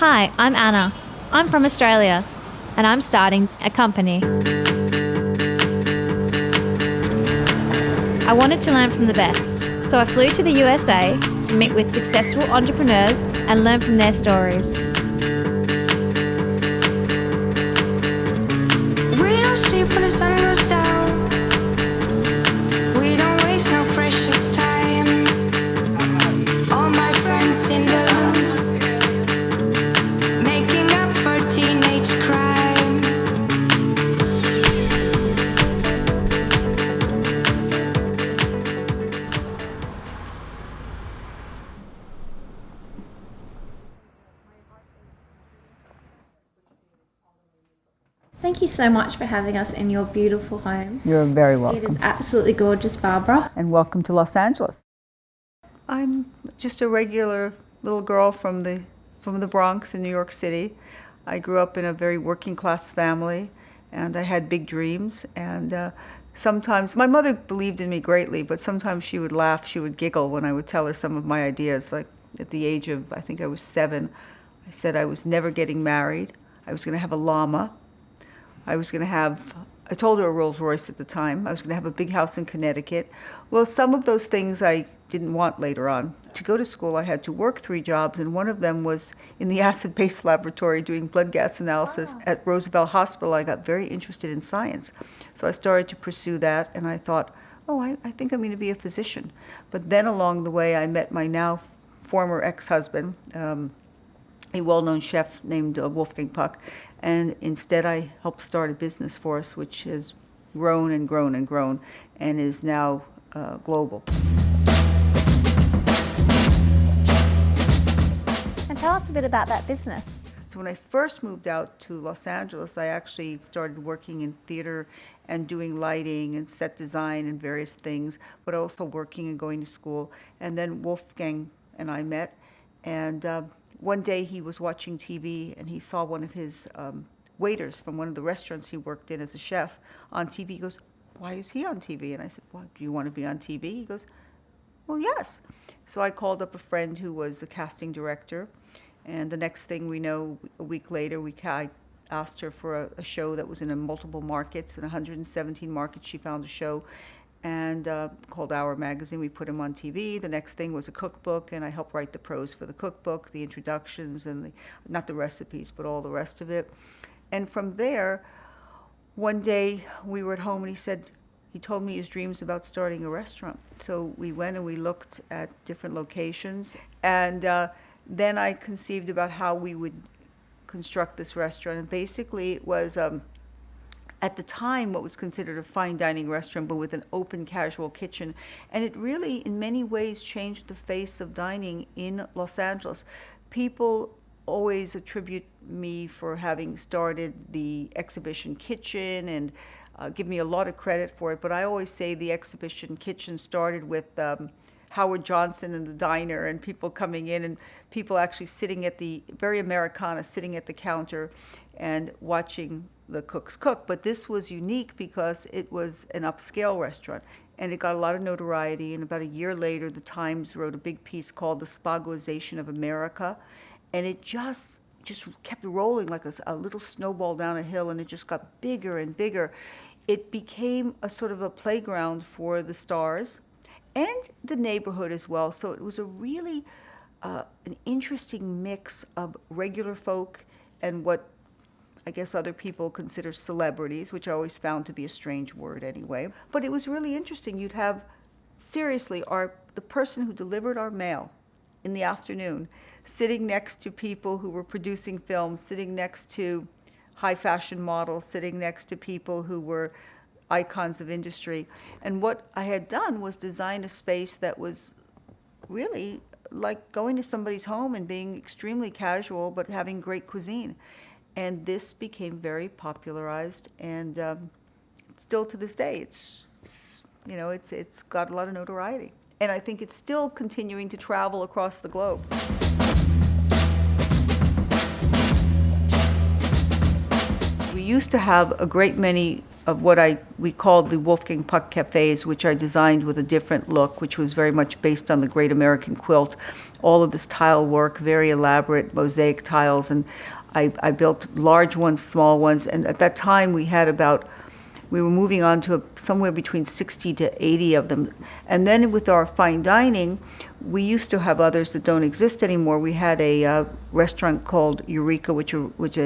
Hi, I'm Anna. I'm from Australia, and I'm starting a company. I wanted to learn from the best, so I flew to the USA to meet with successful entrepreneurs and learn from their stories. We don't sleep when the sun goes down. We don't waste no precious time. All my friends in the loop, making up for teenage crime. Thank you so much for having us in your beautiful home. You're very welcome. It is absolutely gorgeous, Barbara. And welcome to Los Angeles. I'm just a regular little girl from the Bronx in New York City. I grew up in a very working class family, and I had big dreams. And sometimes my mother believed in me greatly, but sometimes she would laugh, she would giggle when I would tell her some of my ideas. Like at the age of, I think I was 7, I said I was never getting married. I was going to have a llama. I told her a Rolls Royce at the time. I was going to have a big house in Connecticut. Well, some of those things I didn't want later on. To go to school, I had to work 3 jobs, and one of them was in the acid-base laboratory doing blood gas analysis at Roosevelt Hospital. I got very interested in science. So I started to pursue that, and I thought, oh, I think I'm going to be a physician. But then along the way, I met my now former ex-husband, a well-known chef named Wolfgang Puck, and instead I helped start a business for us which has grown and grown and grown and is now global. And tell us a bit about that business. So when I first moved out to Los Angeles, I actually started working in theater and doing lighting and set design and various things, but also working and going to school. And then Wolfgang and I met, and one day he was watching TV and he saw one of his waiters from one of the restaurants he worked in as a chef on TV. He goes, "Why is he on TV?" And I said, "Well, do you want to be on TV?" He goes, "Well, yes." So I called up a friend who was a casting director, and the next thing we know, a week later, I asked her for a show that was in multiple markets. In 117 markets, she found a show and called Our Magazine. We put him on TV. The next thing was a cookbook, and I helped write the prose for the cookbook, the introductions, and not the recipes, but all the rest of it. And from there, one day we were at home, and he told me his dreams about starting a restaurant. So we went and we looked at different locations, and then I conceived about how we would construct this restaurant. And basically it was at the time what was considered a fine dining restaurant, but with an open casual kitchen. And it really, in many ways, changed the face of dining in Los Angeles. People always attribute me for having started the exhibition kitchen and give me a lot of credit for it, but I always say the exhibition kitchen started with Howard Johnson and the diner, and people coming in and people actually sitting at very Americana, sitting at the counter and watching the cooks cook. But this was unique because it was an upscale restaurant, and it got a lot of notoriety. And about a year later, the Times wrote a big piece called The Spagoization of America, and it just kept rolling like a little snowball down a hill, and it just got bigger and bigger. It became a sort of a playground for the stars and the neighborhood as well. So it was a really an interesting mix of regular folk and what I guess other people consider celebrities, which I always found to be a strange word anyway. But it was really interesting. You'd have, seriously, the person who delivered our mail in the afternoon sitting next to people who were producing films, sitting next to high fashion models, sitting next to people who were icons of industry. And what I had done was design a space that was really like going to somebody's home and being extremely casual, but having great cuisine. And this became very popularized, and still to this day, it's got a lot of notoriety. And I think it's still continuing to travel across the globe. We used to have a great many of what we called the Wolfgang Puck cafes, which I designed with a different look, which was very much based on the Great American Quilt, all of this tile work, very elaborate mosaic tiles, and I built large ones, small ones, and at that time we were moving on to somewhere between 60 to 80 of them. And then with our fine dining, we used to have others that don't exist anymore. We had a restaurant called Eureka, which was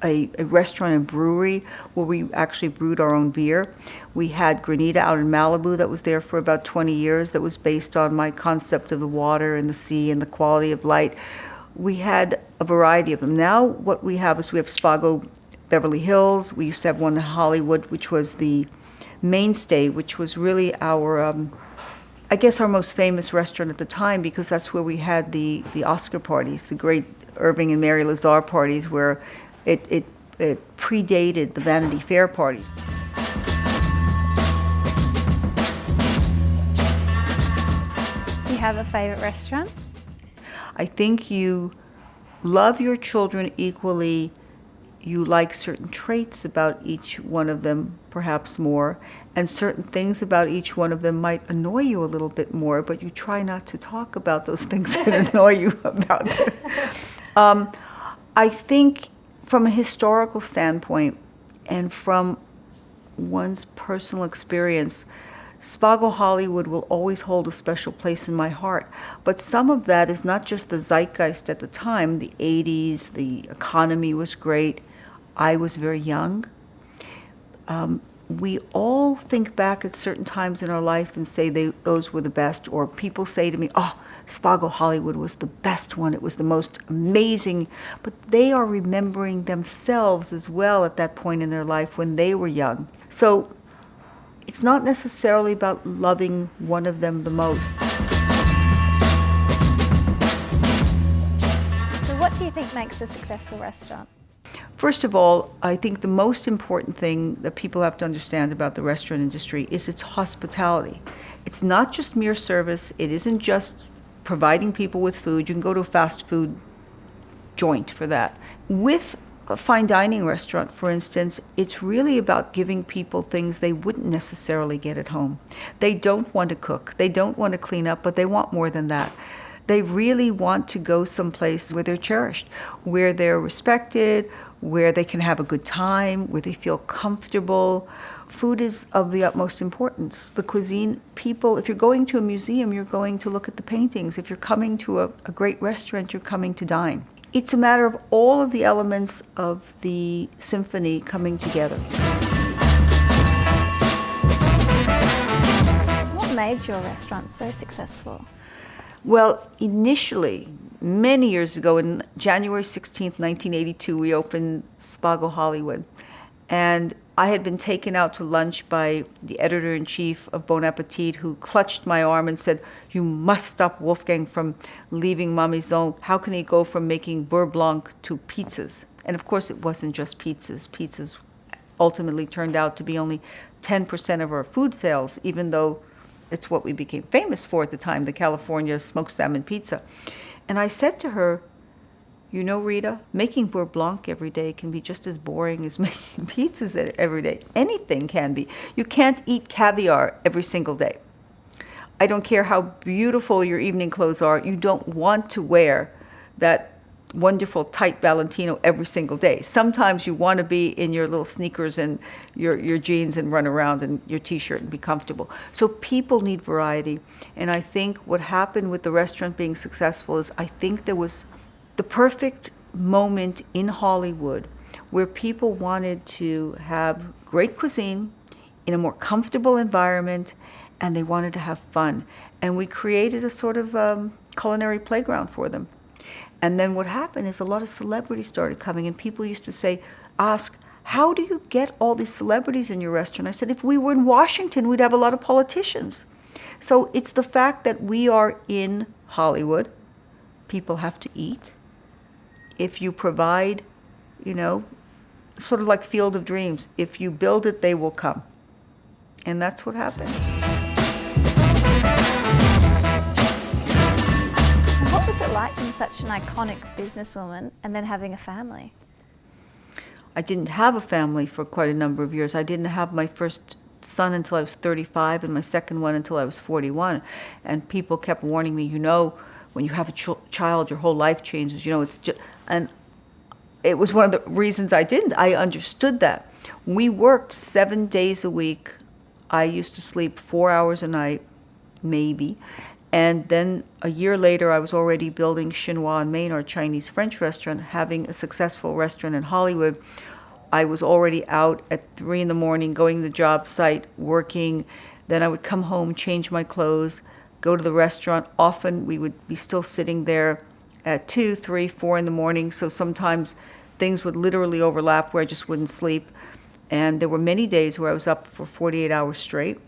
a restaurant and brewery where we actually brewed our own beer. We had Granita out in Malibu that was there for about 20 years, that was based on my concept of the water and the sea and the quality of light. We had a variety of them. Now what we have is we have Spago Beverly Hills. We used to have one in Hollywood, which was the mainstay, which was really our, I guess, our most famous restaurant at the time, because that's where we had the Oscar parties, the great Irving and Mary Lazar parties, where it predated the Vanity Fair party. Do you have a favorite restaurant? I think you love your children equally. You like certain traits about each one of them, perhaps more, and certain things about each one of them might annoy you a little bit more, but you try not to talk about those things that annoy you about them. I think from a historical standpoint and from one's personal experience, Spago Hollywood will always hold a special place in my heart. But some of that is not just the zeitgeist at the time. The 80s, the economy was great. I was very young. We all think back at certain times in our life and say those were the best, or people say to me, oh, Spago Hollywood was the best one. It was the most amazing. But they are remembering themselves as well at that point in their life when they were young. So it's not necessarily about loving one of them the most. So what do you think makes a successful restaurant? First of all, I think the most important thing that people have to understand about the restaurant industry is its hospitality. It's not just mere service. It isn't just providing people with food. You can go to a fast food joint for that. With a fine dining restaurant, for instance, it's really about giving people things they wouldn't necessarily get at home. They don't want to cook. They don't want to clean up, but they want more than that. They really want to go someplace where they're cherished, where they're respected, where they can have a good time, where they feel comfortable. Food is of the utmost importance. The cuisine, people, if you're going to a museum, you're going to look at the paintings. If you're coming to a great restaurant, you're coming to dine. It's a matter of all of the elements of the symphony coming together. What made your restaurant so successful? Well, initially, many years ago, in January 16th, 1982, we opened Spago Hollywood. And I had been taken out to lunch by the editor-in-chief of Bon Appetit, who clutched my arm and said, "You must stop Wolfgang from leaving Ma Maison. How can he go from making beurre blanc to pizzas?" And of course, it wasn't just pizzas. Pizzas ultimately turned out to be only 10% of our food sales, even though it's what we became famous for at the time, the California smoked salmon pizza. And I said to her, "You know, Rita, making beurre blanc every day can be just as boring as making pizzas every day. Anything can be. You can't eat caviar every single day. I don't care how beautiful your evening clothes are. You don't want to wear that wonderful tight Valentino every single day. Sometimes you want to be in your little sneakers and your jeans and run around in your t-shirt and be comfortable." So people need variety. And I think what happened with the restaurant being successful is I think there was the perfect moment in Hollywood where people wanted to have great cuisine in a more comfortable environment, and they wanted to have fun. And we created a sort of culinary playground for them. And then what happened is a lot of celebrities started coming, and people used to ask, "How do you get all these celebrities in your restaurant?" I said, "If we were in Washington, we'd have a lot of politicians." So it's the fact that we are in Hollywood. People have to eat. If you provide, sort of like Field of Dreams, if you build it, they will come. And that's what happened. What was it like being such an iconic businesswoman and then having a family? I didn't have a family for quite a number of years. I didn't have my first son until I was 35 and my second one until I was 41. And people kept warning me, when you have a child, your whole life changes. You know, it's just, and it was one of the reasons I didn't. I understood that. We worked 7 days a week. I used to sleep 4 hours a night, maybe. And then a year later, I was already building Chinois in Maine, our Chinese French restaurant, having a successful restaurant in Hollywood. I was already out at 3 in the morning, going to the job site, working. Then I would come home, change my clothes, go to the restaurant. Often we would be still sitting there at 2, 3, 4 in the morning. So sometimes things would literally overlap where I just wouldn't sleep. And there were many days where I was up for 48 hours straight.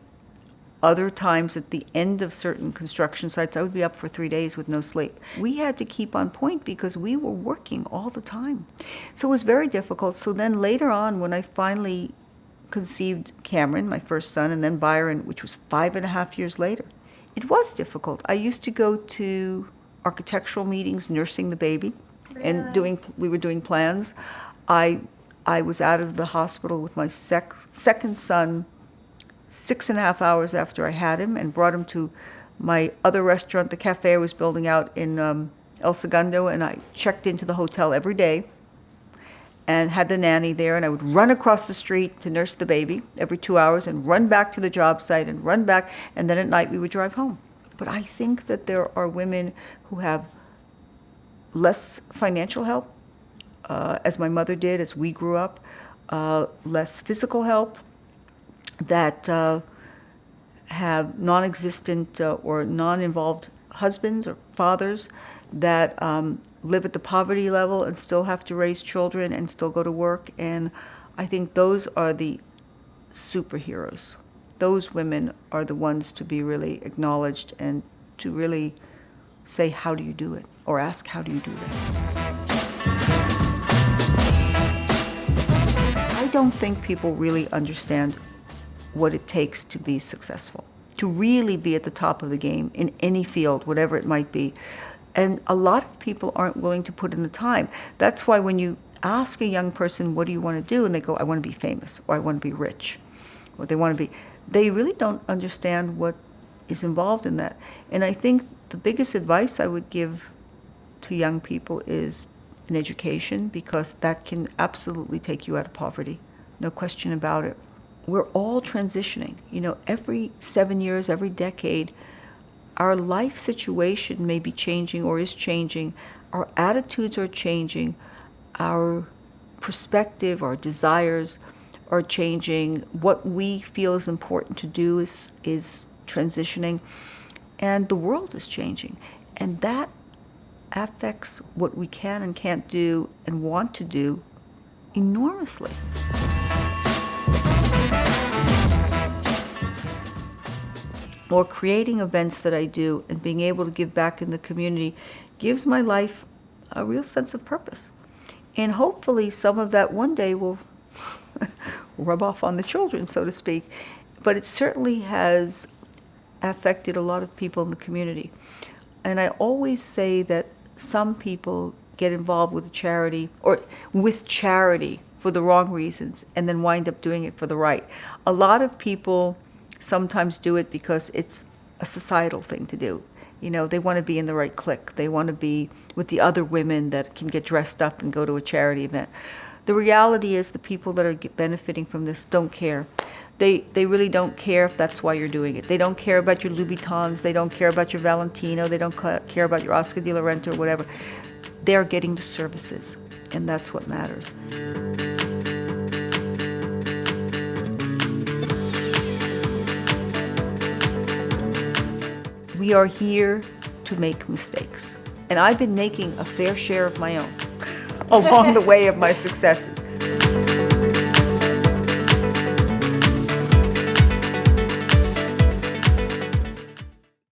Other times at the end of certain construction sites, I would be up for 3 days with no sleep. We had to keep on point because we were working all the time. So it was very difficult. So then later on, when I finally conceived Cameron, my first son, and then Byron, which was 5.5 years later, it was difficult. I used to go to architectural meetings, nursing the baby, and we were doing plans. I was out of the hospital with my second son 6.5 hours after I had him, and brought him to my other restaurant, the cafe I was building out in El Segundo, and I checked into the hotel every day and had the nanny there, and I would run across the street to nurse the baby every 2 hours and run back to the job site and run back, and then at night we would drive home. But I think that there are women who have less financial help, as my mother did, as we grew up, less physical help, that have non-existent or non-involved husbands or fathers, that live at the poverty level and still have to raise children and still go to work. And I think those are the superheroes. Those women are the ones to be really acknowledged and to really say, how do you do it? Or ask, how do you do that? I don't think people really understand what it takes to be successful, to really be at the top of the game in any field, whatever it might be. And a lot of people aren't willing to put in the time. That's why when you ask a young person, what do you want to do? And they go, I want to be famous, or I want to be rich, or they really don't understand what is involved in that. And I think the biggest advice I would give to young people is an education, because that can absolutely take you out of poverty. No question about it. We're all transitioning. You know, every 7 years, every decade, our life situation may be changing or is changing. Our attitudes are changing. Our perspective, our desires are changing. What we feel is important to do is transitioning. And the world is changing. And that affects what we can and can't do and want to do enormously. Or creating events that I do and being able to give back in the community gives my life a real sense of purpose. And hopefully some of that one day will rub off on the children, so to speak. But it certainly has affected a lot of people in the community. And I always say that some people get involved with charity or with charity for the wrong reasons and then wind up doing it for the right. A lot of people sometimes do it because it's a societal thing to do. You know, they want to be in the right clique. They want to be with the other women that can get dressed up and go to a charity event. The reality is the people that are benefiting from this don't care. They really don't care if that's why you're doing it. They don't care about your Louboutins. They don't care about your Valentino. They don't care about your Oscar de la Renta or whatever. They're getting the services, and that's what matters. We are here to make mistakes. And I've been making a fair share of my own along the way of my successes.